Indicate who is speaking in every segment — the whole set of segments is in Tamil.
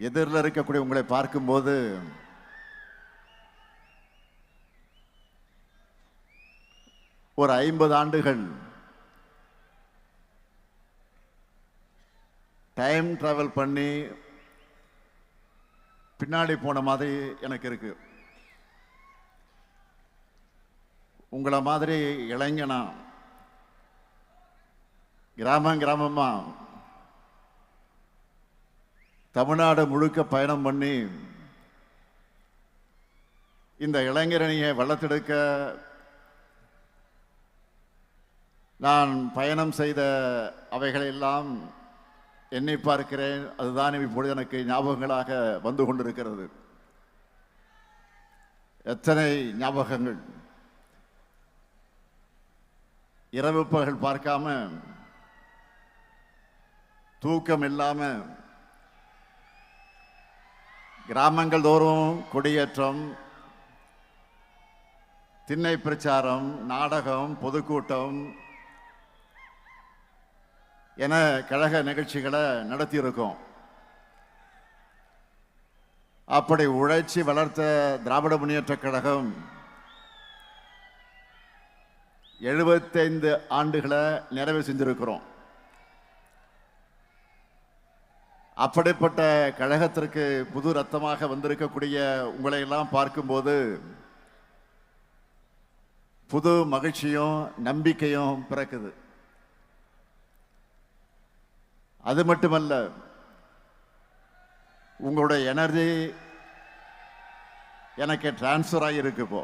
Speaker 1: எதிரில் இருக்கக்கூடிய உங்களை பார்க்கும்போது ஒரு 50 ஆண்டுகள் டைம் டிராவல் பண்ணி பின்னாடி போன மாதிரி எனக்கு இருக்கு. உங்களை மாதிரி இளைஞனா கிராமமா தமிழ்நாடு முழுக்க பயணம் பண்ணி இந்த இளைஞரணியை வளர்த்தெடுக்க நான் பயணம் செய்த அவைகளெல்லாம் எண்ணி பார்க்கிறேன். அதுதான் இப்பொழுது எனக்கு ஞாபகங்களாக வந்து கொண்டிருக்கிறது. எத்தனை ஞாபகங்கள்! இரவு பகல் பார்க்காம, தூக்கம் இல்லாம கிராமங்கள் தோறும் கொடியேற்றம், திண்ணை பிரச்சாரம், நாடகம், பொதுக்கூட்டம் என கழக நிகழ்ச்சிகளை நடத்தியிருக்கோம். அப்படி உழைச்சி வளர்த்த திராவிட முன்னேற்ற கழகம் 75 ஆண்டுகளை நிறைவு செஞ்சிருக்கிறோம். அப்படிப்பட்ட கழகத்திற்கு புது ரத்தமாக வந்திருக்கக்கூடிய உங்களை எல்லாம் பார்க்கும்போது புது மகிழ்ச்சியும் நம்பிக்கையும் பிறக்குது. அது மட்டுமல்ல, உங்களுடைய எனர்ஜி எனக்கு டிரான்ஸ்ஃபர் ஆகியிருக்கு. இப்போ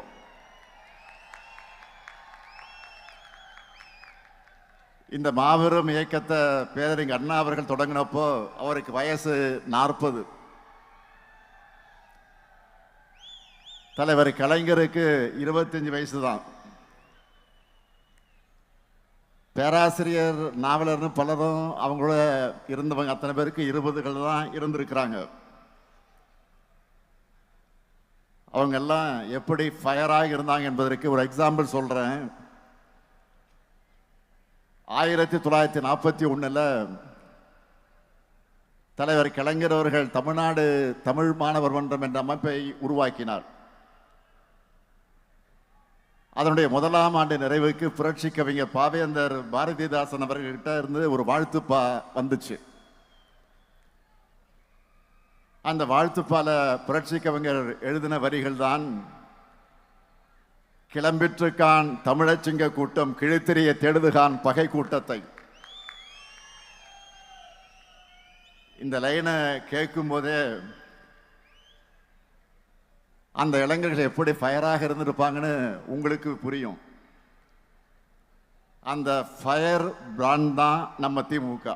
Speaker 1: இந்த மாபெரும் இயக்கத்தை பேரறிஞர் அண்ணா அவர்கள் தொடங்கினப்போ அவருக்கு வயசு 40. தலைவர் கலைஞருக்கு 25 வயசு தான். பேராசிரியர், நாவலர்னு பலரும் அவங்களோட இருந்தவங்க அத்தனை பேருக்கு 20கள் தான் இருந்திருக்கிறாங்க. அவங்க எல்லாம் எப்படி ஃபயராக இருந்தாங்க என்பதற்கு ஒரு எக்ஸாம்பிள் சொல்றேன். 1941 தலைவர் கலைஞர் அவர்கள் தமிழ்நாடு தமிழ் மாணவர் மன்றம் என்ற அமைப்பை உருவாக்கினார். அதனுடைய 1ஆம் ஆண்டு நிறைவுக்கு புரட்சி கவிஞர் பாவேந்தர் பாரதிதாசன் அவர்கள்கிட்ட இருந்து ஒரு வாழ்த்துப்பா வந்துச்சு. அந்த வாழ்த்துப்பால புரட்சி கவிஞர் எழுதின வரிகள் தான், கிளம்பிற்றுக்கான் தமிழச்சிங்க கூட்டம் கிழித்திரிய தேடுதுகான் பகை கூட்டத்தை. இந்த லைனை கேட்கும் போதே அந்த இளைஞர்கள் எப்படி ஃபயராக இருந்திருப்பாங்கன்னு உங்களுக்கு புரியும். அந்த ஃபயர் பிராண்ட் தான் நம்ம திமுக.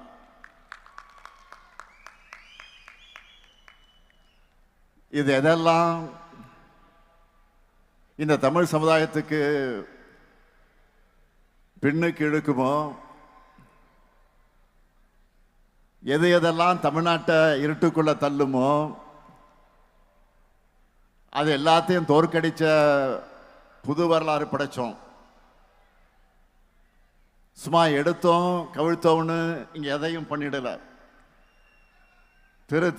Speaker 1: இது எதெல்லாம் இந்த தமிழ் சமுதாயத்துக்கு பின்னுக்கு இழுக்குமோ, எது எதெல்லாம் தமிழ்நாட்டை இருட்டுக்குள்ள தள்ளுமோ, அது எல்லாத்தையும் தோற்கடிச்ச புது வரலாறு படைச்சோம். சும்மா எடுத்தோம் கவிழ்த்தோம்னு இங்க எதையும் பண்ணிடல.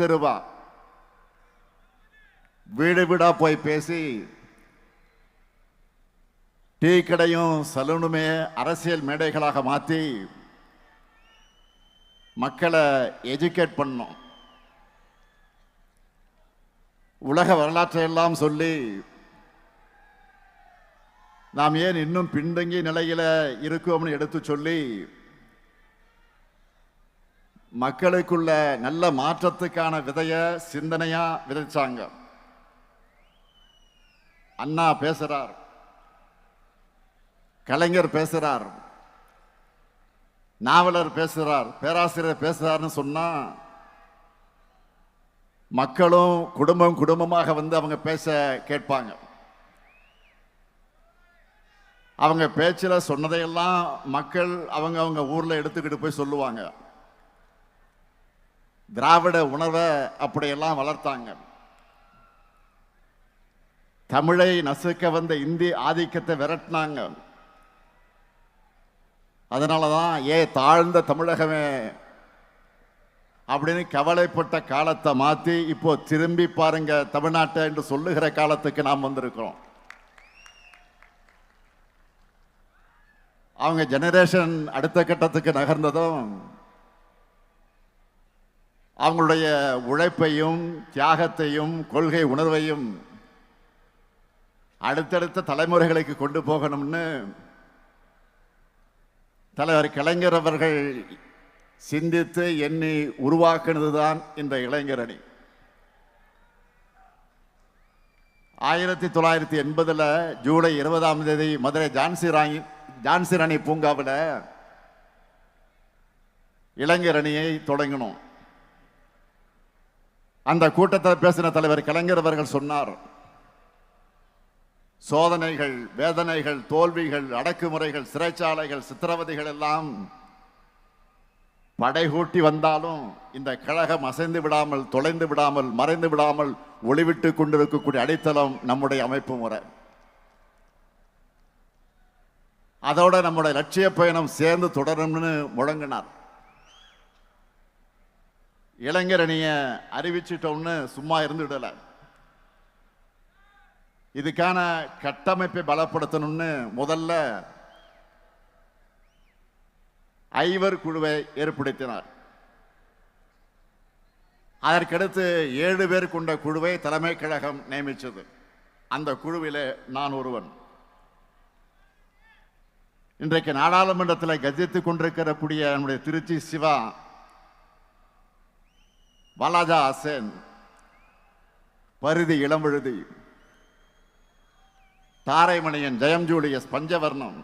Speaker 1: தெருவா வீடு வீடா போய் பேசி, டீ கடையும் சலூனுமே அரசியல் மேடைகளாக மாற்றி மக்களை எஜுகேட் பண்ணோம். உலக வரலாற்றை எல்லாம் சொல்லி நாம் ஏன் இன்னும் பின்தங்கிய நிலையில இருக்கோம்னு எடுத்து சொல்லி மக்களுக்குள்ள நல்ல மாற்றத்துக்கான விதைய சிந்தனையா விதைச்சாங்க. அண்ணா பேசுறார், கலைஞர் பேசுறார், நாவலர் பேசுறார், பேராசிரியர் பேசுறாருன்னு சொன்னா மக்களும் குடும்பமாக வந்து அவங்க பேச கேட்பாங்க. அவங்க பேச்சில் சொன்னதையெல்லாம் மக்கள் அவங்க ஊர்ல எடுத்துக்கிட்டு போய் சொல்லுவாங்க. திராவிட உணர்வை அப்படியெல்லாம் வளர்த்தாங்க. தமிழை நசுக்க வந்த இந்தி ஆதிக்கத்தை விரட்டினாங்க. அதனாலதான் தாழ்ந்த தமிழகமே அப்படின்னு கவலைப்பட்ட காலத்தை மாற்றி இப்போ திரும்பி பாருங்க தமிழ்நாட்டை என்று சொல்லுகிற காலத்துக்கு நாம் வந்திருக்கிறோம். அவங்க ஜெனரேஷன் அடுத்த கட்டத்துக்கு நகர்ந்ததும் அவங்களுடைய உழைப்பையும் தியாகத்தையும் கொள்கை உணர்வையும் அடுத்தடுத்த தலைமுறைகளுக்கு கொண்டு போகணும்னு தலைவர் கலைஞர் அவர்கள் சிந்தித்து எண்ணி உருவாக்குனதுதான் இந்த இளைஞரணி. 1980 ஜூலை 20 மதுரை ஜான்சி ராணி பூங்காவில் இளைஞரணியை தொடங்கினோம். அந்த கூட்டத்தில் பேசின தலைவர் கலைஞர் அவர்கள் சொன்னார், சோதனைகள், வேதனைகள், தோல்விகள், அடக்குமுறைகள், சிறைச்சாலைகள், சித்திரவதைகள் எல்லாம் படைகூட்டி வந்தாலும் இந்த கழகம் அசைந்து விடாமல், தொலைந்து விடாமல், மறைந்து விடாமல் ஒளிவிட்டு கொண்டிருக்கக்கூடிய அடித்தளம் நம்முடைய அமைப்பு முறை. அதோட நம்முடைய லட்சிய பயணம் சேர்ந்து தொடரும்னு முழங்கினார். இளைஞரணிய அறிவிச்சிட்டோம்னு சும்மா இருந்துவிடல, இதுக்கான கட்டமைப்பை பலப்படுத்தணும்னு முதல்ல ஐவர் குழுவை ஏற்படுத்தினார். அதற்கடுத்து 7 பேர் கொண்ட குழுவை தலைமை கழகம் நியமித்தது. அந்த குழுவிலே நான் ஒருவன். இன்றைக்கு நாடாளுமன்றத்தில் கஜித்துக் கொண்டிருக்கக்கூடிய நம்முடைய திருச்சி சிவா, வாலாஜா ஹசேன், பரிதி இளம்பழுதி, தாரைமணியன், ஜெயம் ஜூலியஸ், பஞ்சவர்ணம்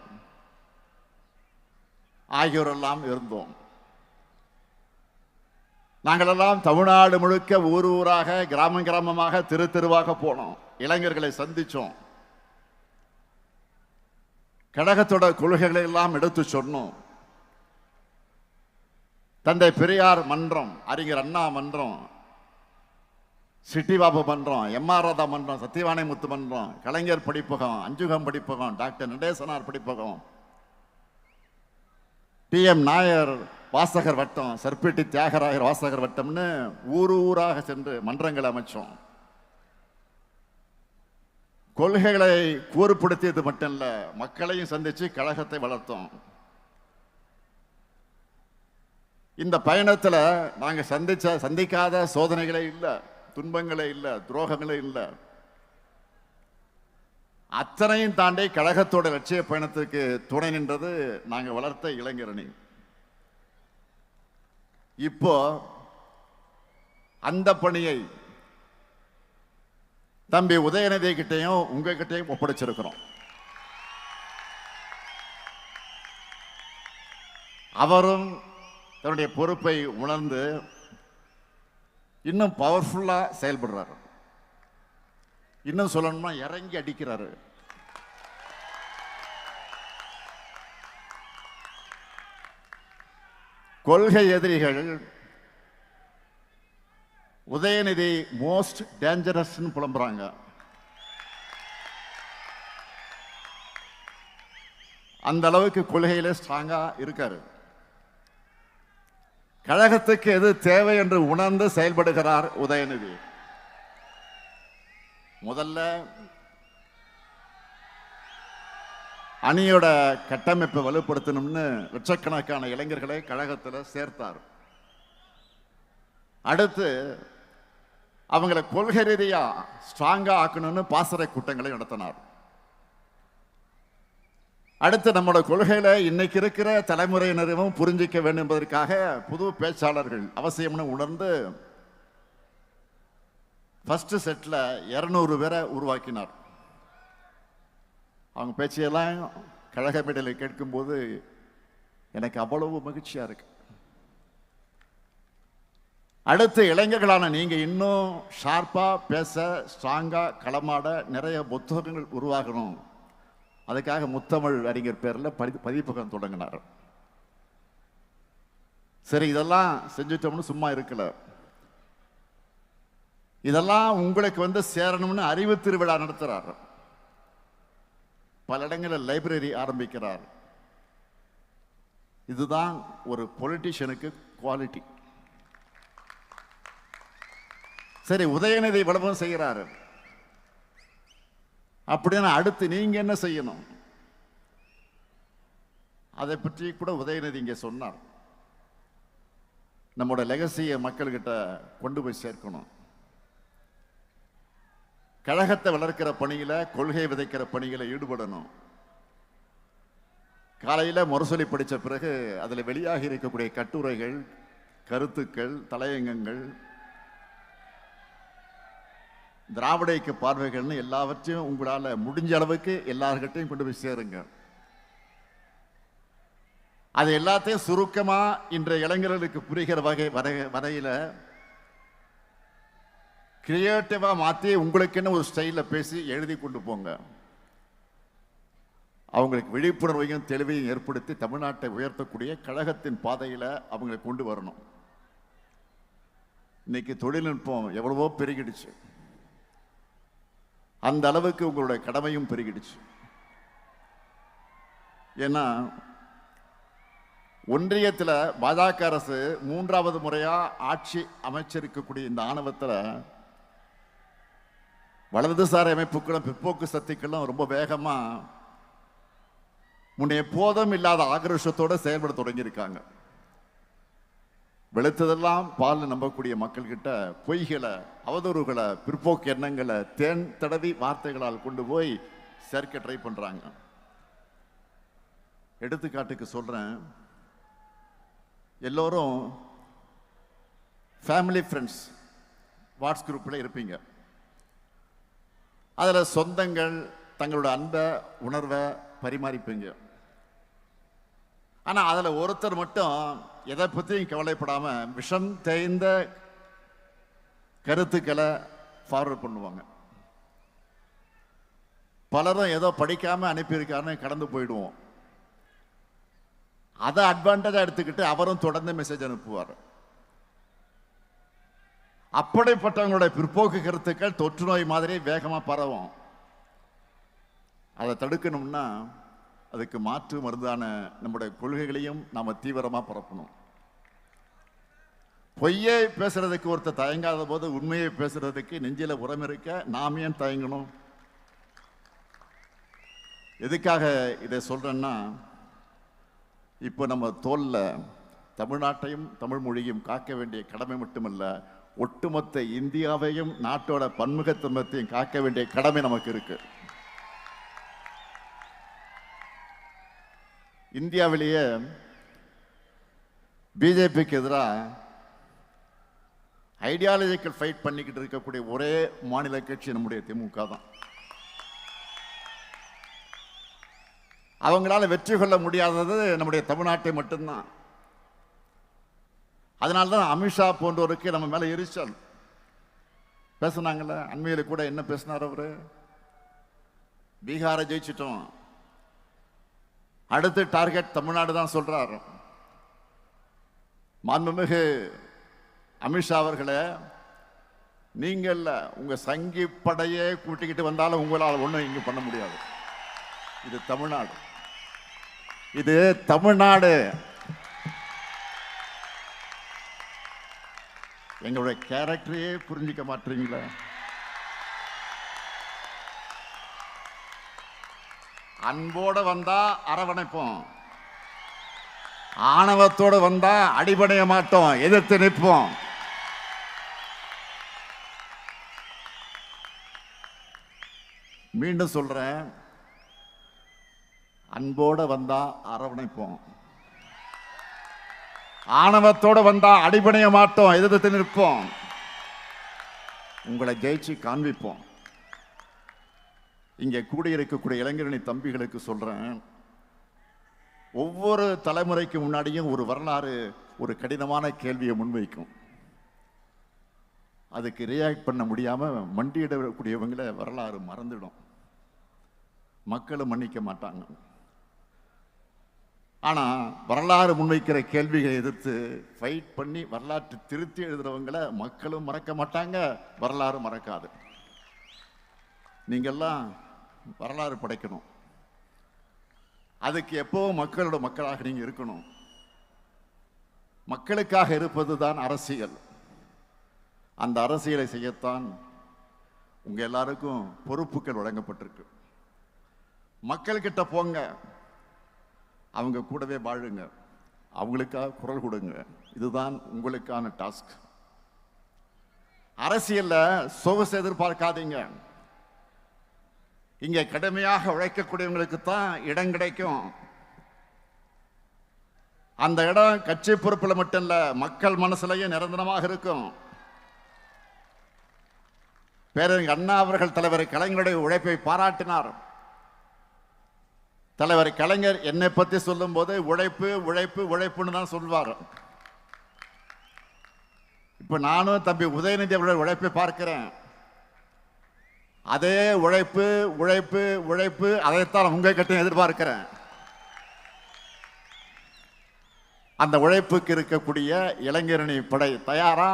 Speaker 1: ஆகியோரெல்லாம் இருந்தோம். நாங்களெல்லாம் தமிழ்நாடு முழுக்க ஊர் ஊராக, கிராமம் கிராமமாக, தெரு தெருவாக போனோம். இளைஞர்களை சந்திச்சோம். கழகத்தோட கொள்கைகளை எல்லாம் எடுத்து சொன்னோம். தந்தை பெரியார் மன்றம், அறிஞர் அண்ணா மன்றம், சிட்டிபாபு மன்றம், எம்ஆர் ராதா மன்றம், சத்தியவாணி முத்து மன்றம், கலைஞர் படிப்பகம், அஞ்சுகம் படிப்பகம், டாக்டர் நடேசனார் படிப்பகம், டி.எம். நாயர் வாசகர் வட்டம், சர்பேட்டி தியாகராயர் வாசகர் வட்டம்னு ஊர் ஊராக சென்று மன்றங்களை அமைச்சோம். கொள்கைகளை கூறுபடுத்தியது மட்டும் இல்ல, மக்களையும் சந்திச்சு கழகத்தை வளர்த்தோம். இந்த பயணத்தில் நாங்க சந்திக்காத சோதனைகளே இல்லை, துன்பங்களே இல்லை, துரோகங்களே இல்லை. அத்தனையும் தாண்டி கழகத்தோட லட்சிய பயணத்துக்கு துணை நின்றது நாங்க வளர்த்த இளைஞரணி. இப்போ அந்த பணியை தம்பி உதயநிதி கிட்டையும் உங்ககிட்டையும் ஒப்படைச்சிருக்கிறோம். அவரும் தன்னுடைய பொறுப்பை உணர்ந்து இன்னும் பவர்ஃபுல்லா செயல்படுறாரு. இன்னும் சொல்லணும்னா இறங்கி அடிக்கிறாரு. கொள்கை எதிரிகள் உதயநிதி மோஸ்ட் டேஞ்சரஸ் புலம்புறாங்க. அந்த அளவுக்கு கொள்கையில ஸ்ட்ராங்கா இருக்காரு. கழகத்துக்கு எது தேவை என்று உணர்ந்து செயல்படுகிறார் உதயநிதி. முதல்ல அணியோட கட்டமைப்பை வலுப்படுத்தணும்னு லட்சக்கணக்கான இளைஞர்களை கழகத்தில் சேர்த்தார். அடுத்து அவங்களை கொள்கை ரீதியா ஸ்ட்ராங்கா ஆக்கணும்னு பாசறை கூட்டங்களை நடத்தினார். அடுத்து நம்மளோட கொள்கையில இன்னைக்கு இருக்கிற தலைமுறையினரும் புரிஞ்சிக்க வேண்டும் என்பதற்காக புது பேச்சாளர்கள் அவசியம்னு உணர்ந்து ஃபர்ஸ்ட் செட்ல 200 பேரை உருவாக்கினார். அவங்க பேச்சையெல்லாம் கழக மேடையில் கேட்கும்போது எனக்கு அவ்வளவு மகிழ்ச்சியா இருக்கு. அடுத்து இளைஞர்களான நீங்க இன்னும் ஷார்ப்பா பேச, ஸ்ட்ராங்கா களமாட நிறைய புத்தகங்கள் உருவாகணும். அதுக்காக முத்தமிழ் அறிஞர் பேர்ல பதிப்பகம் தொடங்கினார். சரி, இதெல்லாம் செஞ்சுட்டோம்னு சும்மா இருக்கல. இதெல்லாம் உங்களுக்கு சேரணும்னு அறிவு திருவிழா நடத்துறார். பல இடங்களில் லைப்ரரி ஆரம்பிக்கிறார். இதுதான் ஒரு பொலிட்டிஷியனுக்கு குவாலிட்டி. சரி, உதயநிதி இவ்வளவும் செய்கிறாரு, அப்படின்னா அடுத்து நீங்க என்ன செய்யணும்? அதை பற்றி கூட உதயநிதி இங்கே சொன்னார். நம்மோட லெகசியை மக்கள்கிட்ட கொண்டு போய் சேர்க்கணும். கழகத்தை வளர்க்கிற பணியில, கொள்கை விதைக்கிற பணியில ஈடுபடணும். காலையில முரசொலி படித்த பிறகு அதில் வெளியாகி இருக்கக்கூடிய கட்டுரைகள், கருத்துக்கள், தலையங்கங்கள், திராவிட இயக்க பார்வைகள்னு எல்லாவற்றையும் உங்களால முடிஞ்ச அளவுக்கு எல்லார்கிட்டையும் கொண்டு போய் சேருங்க. அது எல்லாத்தையும் சுருக்கமா இன்றைய இளைஞர்களுக்கு புரிகிற வரையில கிரியேட்டிவா மாத்தி உங்களுக்குன்னு ஒரு ஸ்டைல பேசி எழுதி கொண்டு போங்க. அவங்களுக்கு விழிப்புணர்வையும் தெளிவையும் ஏற்படுத்தி தமிழ்நாட்டை உயர்த்தக்கூடிய கழகத்தின் பாதையில அவங்களை கொண்டு வரணும். இன்னைக்கு தொழில்நுட்பம் எவ்வளவோ பெருகிடுச்சு, அந்த அளவுக்கு உங்களுடைய கடமையும் பெருகிடுச்சு. ஏன்னா ஒன்றியத்தில் பாஜக அரசு 3வது முறையா ஆட்சி அமைச்சிருக்கக்கூடிய இந்த ஆணவத்தில் வலதுசாரி அமைப்புகளும் பிற்போக்கு சக்திகளும் ரொம்ப வேகமா முன்னே எப்போதும் இல்லாத ஆக்ரோஷத்தோடு செயல்பட தொடங்கியிருக்காங்க. வெளுத்ததெல்லாம் பால் நம்பக்கூடிய மக்கள்கிட்ட பொய்களை, அவதூறுகளை, பிற்போக்கு எண்ணங்களை தேன் தடவி வார்த்தைகளால் கொண்டு போய் சேர்க்க ட்ரை பண்றாங்க. எடுத்துக்காட்டுக்கு சொல்றேன், எல்லோரும் ஃபேமிலி ஃப்ரெண்ட்ஸ் வாட்ஸ் குரூப்பில் இருப்பீங்க. அதில் சொந்தங்கள் தங்களோட அன்பை, உணர்வை பரிமாறிப்பீங்க. ஆனால் அதில் ஒருத்தர் மட்டும் எதை பற்றியும் கவலைப்படாமல் விஷம் தேய்ந்த கருத்துக்களை ஃபார்வர்ட் பண்ணுவாங்க. பலரும் ஏதோ படிக்காமல் அனுப்பியிருக்காருன்னு கடந்து போயிடுவோம். அதை அட்வான்டேஜா எடுத்துக்கிட்டு அவரும் தொடர்ந்து மெசேஜ் அனுப்புவார். அப்படிப்பட்டவங்களுடைய பிற்போக்கு கருத்துக்கள் தொற்று நோய் மாதிரி வேகமா பரவும். அதை தடுக்கணும்னா அதுக்கு மாற்று மருந்தான நம்முடைய கொள்கைகளையும் நாம தீவிரமா பரப்பணும். பொய்யை பேசுறதுக்கு ஒருத்தர் தயங்காத போது உண்மையை பேசுறதுக்கு நெஞ்சில உரம் இருக்க நாம் ஏன் தயங்கணும்? எதுக்காக இதை சொல்றேன்னா, இப்போ நம்ம தோல்ல தமிழ்நாட்டையும் தமிழ் மொழியும் காக்க வேண்டிய கடமை மட்டுமல்ல, ஒட்டுமொத்த இந்தியாவையும் நாட்டோட பன்முகத்தன்மையையும் காக்க வேண்டிய கடமை நமக்கு இருக்கு. இந்தியாவிலேயே பிஜேபிக்கு எதிராக ஐடியாலஜிக்கல் ஃபைட் பண்ணிக்கிட்டு இருக்கக்கூடிய ஒரே மாநில கட்சி நம்முடைய திமுக தான். அவங்களால வெற்றி கொள்ள முடியாதது நம்முடைய தமிழ்நாட்டை மட்டும்தான். அதனால்தான் அமித்ஷா போன்றவருக்கு நம்ம மேல எரிச்சல். பேசினாங்கல்ல, அண்மையில் கூட என்ன பேசினார் அவரு? பீகாரை ஜெயிச்சிட்டோம், அடுத்து டார்கெட் தமிழ்நாடு தான் சொல்றார். மாண்புமிகு அமித்ஷா அவர்களே, நீங்கள் உங்க சங்கி படையே கூட்டிக்கிட்டு வந்தாலும் உங்களால் ஒன்றும் இங்க பண்ண முடியாது. இது தமிழ்நாடு, இது தமிழ்நாடு. எங்களுடைய கேரக்டரையே புரிஞ்சிக்க மாட்டீங்களா? அன்போடு வந்தா அரவணைப்போம், ஆணவத்தோடு வந்தா அடிபடைய மாட்டோம், எதிர்த்து நிற்போம். மீண்டும் சொல்றேன், அன்போடு வந்தா அரவணைப்போம், ஆணவத்தோடு வந்தா அடிபடைய மாட்டோம், எதிர்த்து நிற்போம், உங்களை ஜெயிச்சு காண்பிப்போம். இங்கே கூடியிருக்கக்கூடிய இளைஞரணி தம்பிகளுக்கு சொல்றேன், ஒவ்வொரு தலைமுறைக்கு முன்னாடியும் ஒரு வரலாறு ஒரு கடினமான கேள்வியை முன்வைக்கும். அதுக்கு ரியாக்ட் பண்ண முடியாம மண்டியிடக்கூடியவங்களை வரலாறு மறந்துடும், மக்களும் மன்னிக்க மாட்டாங்க. ஆனா வரலாறு முன்வைக்கிற கேள்விகளை எதிர்த்து ஃபைட் பண்ணி வரலாற்று திருத்தி எழுதுறவங்களை மக்களும் மறக்க மாட்டாங்க, வரலாறு மறக்காது. நீங்கெல்லாம் வரலாறு படைக்கணும், அதுக்கு எப்பவும் மக்களோட மக்களாக நீங்க இருக்கணும். மக்களுக்காக இருப்பது தான் அரசியல். அந்த அரசியலை செய்யத்தான் உங்க எல்லாருக்கும் பொறுப்புகள் வழங்கப்பட்டிருக்கு. மக்கள் கிட்ட போங்க, அவங்க கூடவே வாழுங்க, அவங்களுக்காக குரல் கொடுங்க. இதுதான் உங்களுக்கான டாஸ்க். அரசியல்ல சொகுசு எதிர்பார்க்காதீங்க. இங்க கடுமையாக உழைக்கக்கூடியவங்களுக்கு தான் இடம் கிடைக்கும். அந்த இடம் கட்சி பொறுப்பில் மட்டும் இல்ல, மக்கள் மனசுலயும் நிரந்தரமாக இருக்கும். பேரறிஞர் அண்ணா அவர்கள் தலைவர் கலைஞருடைய உழைப்பை பாராட்டினார். தலைவர் கலைஞர் என்னை பத்தி சொல்லும் போது உழைப்பு உழைப்பு உழைப்புன்னு தான் சொல்வார். இப்ப நானும் தம்பி உதயநிதி அவர்கள் உழைப்பை பார்க்கிறேன். அதே உழைப்பு உழைப்பு உழைப்பு, அதைத்தான் உங்க கிட்ட எதிர்பார்க்கிறேன். அந்த உழைப்புக்கு இருக்கக்கூடிய இளைஞரணி படை தயாரா?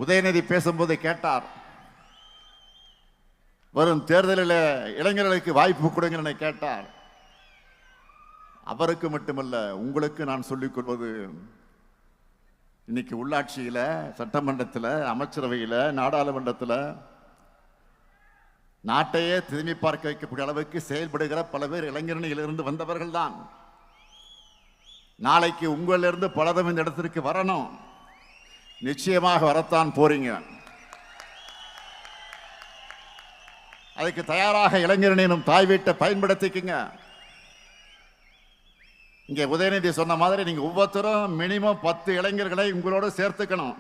Speaker 1: உதயநிதி பேசும்போது கேட்டார், வரும் தேர்தலில் இளைஞர்களுக்கு வாய்ப்பு கொடுங்கன்னு கேட்டார். அவருக்கு மட்டுமல்ல, உங்களுக்கு நான் சொல்லிக் கொள்வது, இன்னைக்கு உள்ளாட்சியில, சட்டமன்றத்தில், அமைச்சரவையில், நாடாளுமன்றத்தில் நாட்டையே திரும்பி பார்க்க வைக்கக்கூடிய அளவுக்கு செயல்படுகிற பல பேர் இளைஞரணியிலிருந்து வந்தவர்கள் தான். நாளைக்கு உங்களிலிருந்து பலரும் இந்த இடத்திற்கு வரணும். நிச்சயமாக வரத்தான் போறீங்க. அதுக்கு தயாராக இளைஞரணியும் தாய் வீட்டை பயன்படுத்திக்குங்க. இங்க உதயநிதி சொன்ன மாதிரி நீங்க ஒவ்வொருத்தரும் மினிமம் 10 இளைஞர்களை உங்களோட சேர்த்துக்கணும்.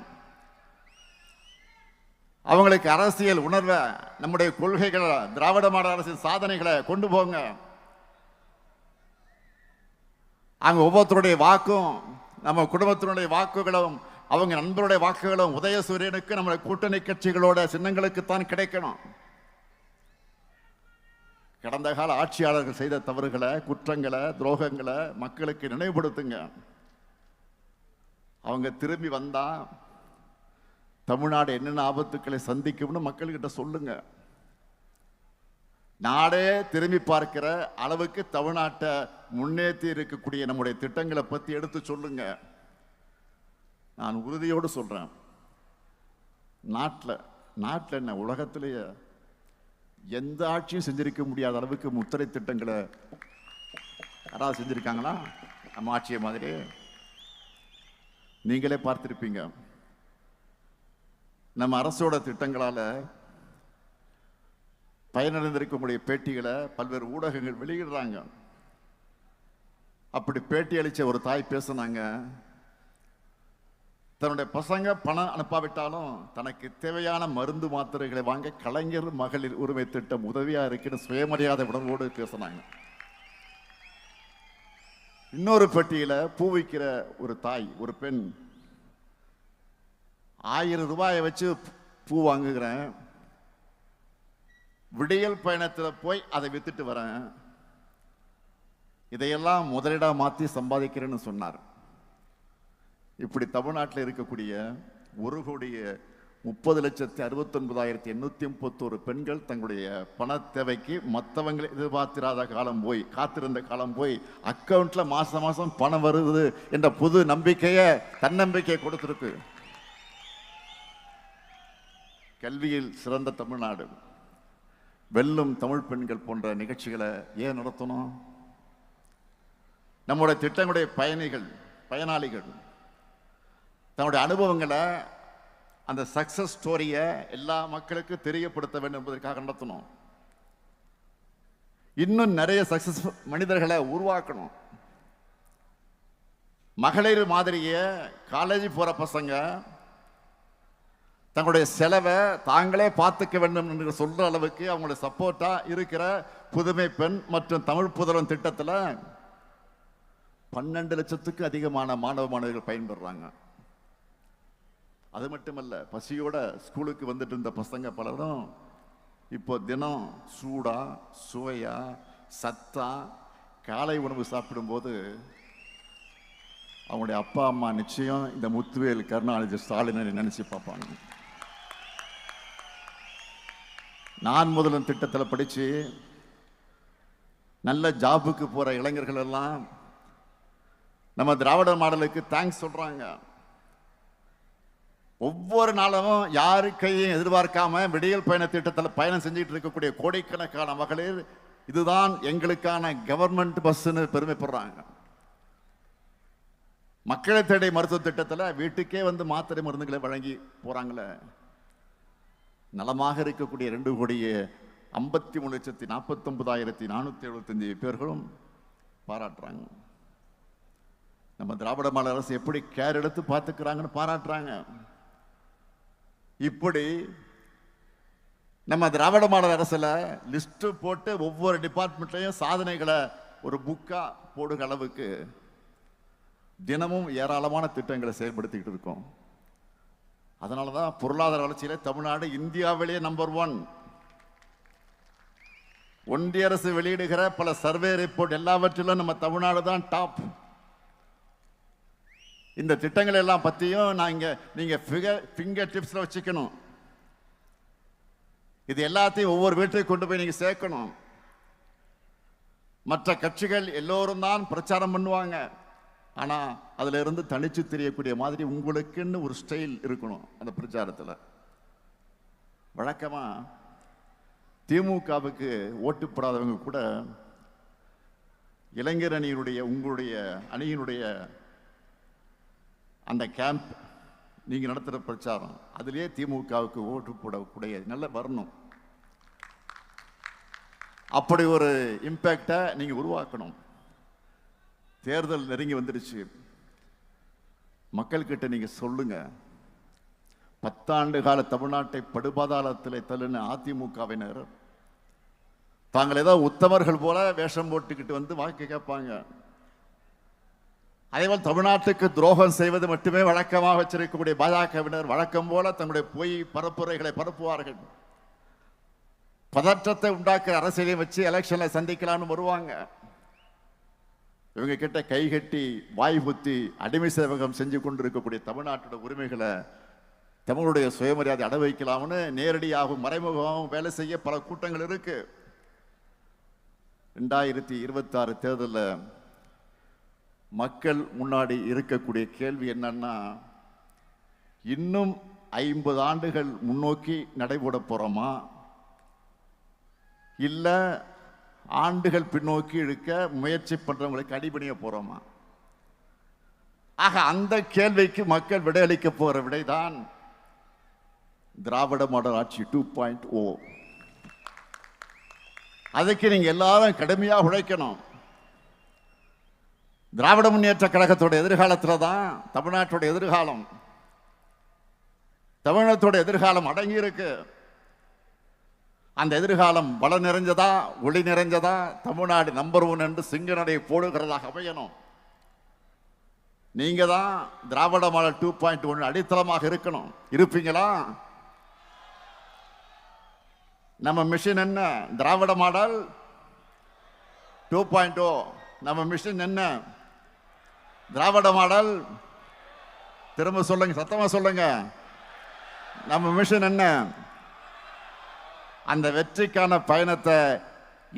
Speaker 1: அவங்களுக்கு அரசியல் உணர்வை, நம்முடைய கொள்கைகளை, திராவிட மாடல் அரசின் சாதனைகளை கொண்டு போங்க. அங்க ஒவ்வொருத்தருடைய வாக்கும், நம்ம குடும்பத்தினுடைய வாக்குகளும், அவங்க நண்பருடைய வாக்குகளும் உதயசூரியனுக்கு, நம்முடைய கூட்டணி கட்சிகளோட சின்னங்களுக்குத்தான் கிடைக்கணும். கடந்த கால ஆட்சியாளர்கள் செய்த தவறுகளை, குற்றங்களை, துரோகங்களை மக்களுக்கு நினைவுபடுத்துங்க. அவங்க திரும்பி வந்தா தமிழ்நாடு என்னென்ன ஆபத்துக்களை சந்திக்கும்னு மக்கள்கிட்ட சொல்லுங்க. நாடே திரும்பி பார்க்கிற அளவுக்கு தமிழ்நாட்டை முன்னேற்றி இருக்கக்கூடிய நம்முடைய திட்டங்களை பத்தி எடுத்து சொல்லுங்க. நான் உறுதியோடு சொல்றேன், நாட்டில் என்ன, உலகத்திலேயே எந்த ஆட்சியும் செஞ்சிருக்க முடியாத அளவுக்கு முத்திரை திட்டங்களை யாராவது செஞ்சிருக்காங்களா? நம்ம ஆட்சியை மாதிரி நீங்களே பார்த்திருப்பீங்க. நம்ம அரசோட திட்டங்களால பயனடைந்திருக்கக்கூடிய பேட்டிகளை பல்வேறு ஊடகங்கள் வெளியிடுறாங்க. அப்படி பேட்டி அளிச்ச ஒரு தாய் பேசினாங்க, தன்னுடைய பசங்க பணம் அனுப்பாவிட்டாலும் தனக்கு தேவையான மருந்து மாத்திரைகளை வாங்க கலைஞர் மகளிர் உரிமை திட்டம் உதவியா இருக்குன்னு சுயமரியாதை உணர்வோடு பேசினாங்க. இன்னொரு பெட்டியில பூ வைக்கிற ஒரு தாய், ஒரு பெண், 1000 ரூபாயை வச்சு பூ வாங்குகிறேன், விடியல் பயணத்தில் போய் அதை வித்துட்டு வரேன், இதையெல்லாம் முதலீடா மாத்தி சம்பாதிக்கிறேன்னு சொன்னார். இப்படி தமிழ்நாட்டில் இருக்கக்கூடிய 1,30,69,831 பெண்கள் தங்களுடைய பண தேவைக்கு மற்றவங்களை எதிர்பார்த்திராத காலம் போய், காத்திருந்த காலம் போய், அக்கவுண்ட்ல மாசம் மாசம் பணம் வருது என்ற புது நம்பிக்கையை, தன்னம்பிக்கையை கொடுத்திருக்கு. கல்வியில் சிறந்த தமிழ்நாடு, வெல்லும் தமிழ் பெண்கள் போன்ற நிகழ்ச்சிகளை ஏன் நடத்தணும்? நம்முடைய திட்டங்களுடைய பயனாளிகள் தன்னுடைய அனுபவங்களை, அந்த சக்சஸ் ஸ்டோரியை எல்லா மக்களுக்கும் தெரியப்படுத்த வேண்டும் என்பதற்காக நடத்தணும். இன்னும் நிறைய சக்சஸ் மனிதர்களை உருவாக்கணும். மகளிர் மாதிரியே காலேஜ் போற பசங்க தங்களுடைய செலவை தாங்களே பார்த்துக்க வேண்டும் என்று சொல்ற அளவுக்கு அவங்களுடைய சப்போர்ட்டா இருக்கிற புதுமை பெண் மற்றும் தமிழ் புதல்வன் திட்டத்தில் 12 லட்சத்துக்கு அதிகமான மாணவர்கள் பயன்பெறாங்க. அது மட்டுமல்ல, பசியோட ஸ்கூலுக்கு வந்துட்டு இருந்த பசங்க பலரும் இப்போ தினம் சூடா, சுவையா, சத்தா காலை உணவு சாப்பிடும்போது அவங்களுடைய அப்பா அம்மா நிச்சயம் இந்த முத்துவேல், கருணாநிதி, ஸ்டாலினை நினைச்சு பார்ப்பாங்க. நான் முதல்வன் திட்டத்தில் படிச்சு நல்ல ஜாபுக்கு போற இளைஞர்கள் எல்லாம் நம்ம திராவிட மாடலுக்கு தேங்க்ஸ் சொல்றாங்க. ஒவ்வொரு நாளும் யாரு கையும் எதிர்பார்க்காம விடியல் பயண திட்டத்தில் பயணம் செஞ்சுட்டு இருக்கக்கூடிய கோடிக்கணக்கான மகளிர் இதுதான் எங்களுக்கான கவர்மெண்ட் பஸ்ன்னு பெருமைப்படுறாங்க. மக்களை தேடி மருத்துவ திட்டத்தில் வீட்டுக்கே வந்து மாத்திரை மருந்துகளை வழங்கி போறாங்களே. நலமாக இருக்கக்கூடிய 2,53,49,475 பேர்களும் பாராட்டுறாங்க. நம்ம திராவிட மாடல் அரசு எப்படி கேர் எடுத்து பார்த்துக்கிறாங்கன்னு பாராட்டுறாங்க. இப்படி நம்ம திராவிட மாடல் அரசுல லிஸ்ட் போட்டு ஒவ்வொரு டிபார்ட்மெண்ட்லையும் சாதனைகளை ஒரு புக்கா போடுற அளவுக்கு தினமும் ஏராளமான திட்டங்களை செயல்படுத்திக்கிட்டு இருக்கோம். அதனாலதான் பொருளாதார வளர்ச்சியில தமிழ்நாடு இந்தியாவிலேயே நம்பர் 1. ஒன்றிய அரசு வெளியிடுகிற பல சர்வே ரிப்போர்ட் எல்லாவற்றிலும் நம்ம தமிழ்நாடு தான் டாப். இந்த திட்டங்கள் எல்லாம் பத்தியும் நீங்க ஃபிங்கர் டிப்ஸ்ல வச்சுக்கணும். இது எல்லாத்தையும் ஒவ்வொரு வீட்டுக்கு கொண்டு போய் நீங்க சேர்க்கணும். மற்ற கட்சிகள் எல்லோரும் தான் பிரச்சாரம் பண்ணுவாங்க. ஆனா அதுல இருந்து தனிச்சு தெரியக்கூடிய மாதிரி உங்களுக்குன்னு ஒரு ஸ்டைல் இருக்கணும். அந்த பிரச்சாரத்துல வழக்கமா திமுகவுக்கு ஓட்டு போடாதவங்க கூட இளைஞர் அணியினுடைய உங்களுடைய அணியினுடைய அந்த கேம்ப் நீங்க நடத்துற பிரச்சாரம் அதுலயே திமுகவுக்கு ஓட்டு போடக்கூடிய நல்ல வரணும். அப்படி ஒரு இம்பாக்டை நீங்க உருவாக்கணும். தேர்தல் நெருங்கி வந்துடுச்சு. மக்கள்கிட்ட நீங்க சொல்லுங்க, 10 ஆண்டு கால தமிழ்நாட்டை படுபாதாளத்தில் தள்ளின அதிமுகவினர் தாங்கள் ஏதோ உத்தமர்கள் போல வேஷம் போட்டுக்கிட்டு வந்து வாக்கு கேட்பாங்க. அதேபோல் தமிழ்நாட்டுக்கு துரோகம் செய்வது மட்டுமே வழக்கமாக வச்சிருக்கக்கூடிய பாஜகவினர் வழக்கம் போல தங்களுடைய பொய் பரப்புரைகளை பரப்புவார்கள். பதற்றத்தை உண்டாக்குற அரசியலை வச்சு எலெக்ஷன்ல சந்திக்கலாம்னு வருவாங்க. இவங்க கிட்ட கைகட்டி வாய் புத்தி அடிமை சேவகம் செஞ்சு கொண்டு இருக்கக்கூடிய தமிழ்நாட்டோட உரிமைகளை தமிழுடைய சுயமரியாதை அட வைக்கலாம்னு நேரடியாகவும் மறைமுகமாகவும் வேலை செய்ய பல கூட்டங்கள் இருக்கு. 2026 தேர்தலில் மக்கள் முன்னாடி இருக்கக்கூடிய கேள்வி என்னன்னா, இன்னும் 50 ஆண்டுகள் முன்னோக்கி நடைபெற போறோமா இல்ல ஆண்டுகள் பின்னோக்கி இழுக்க முயற்சி பண்றவங்களுக்கு அடிபணிய போறோமா? ஆக அந்த கேள்விக்கு மக்கள் விடையளிக்க போற விடைதான் திராவிட மாடல் ஆட்சி 2.0. அதுக்கு நீங்க எல்லாரும் கடுமையாக உழைக்கணும். திராவிட முன்னேற்ற கழகத்தோட எதிர்காலத்துல தான் தமிழ்நாட்டோட எதிர்காலம், தமிழகத்தோட எதிர்காலம் அடங்கி இருக்கு. அந்த எதிர்காலம் வள நிறைஞ்சதா ஒளி நிறைஞ்சதா தமிழ்நாடு நம்பர் 1 என்று சிங்கநடை போடுகிறதாக அமையணும். நீங்க தான் திராவிட மாடல் 2.1 அடித்தளமாக இருக்கணும். இருப்பீங்களா? நம்ம மிஷன் என்ன? திராவிட மாடல் 2.0. நம்ம மிஷன் என்ன? திராவிட மாடல். திரும்ப சொல்லுங்க, சத்தமா சொல்லுங்க. நம்ம மிஷன் என்ன? அந்த வெற்றிக்கான பயணத்தை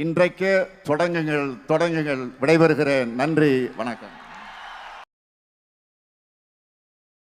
Speaker 1: இன்றைக்கு தொடங்குங்கள். விடைபெறுகிறேன். நன்றி, வணக்கம்.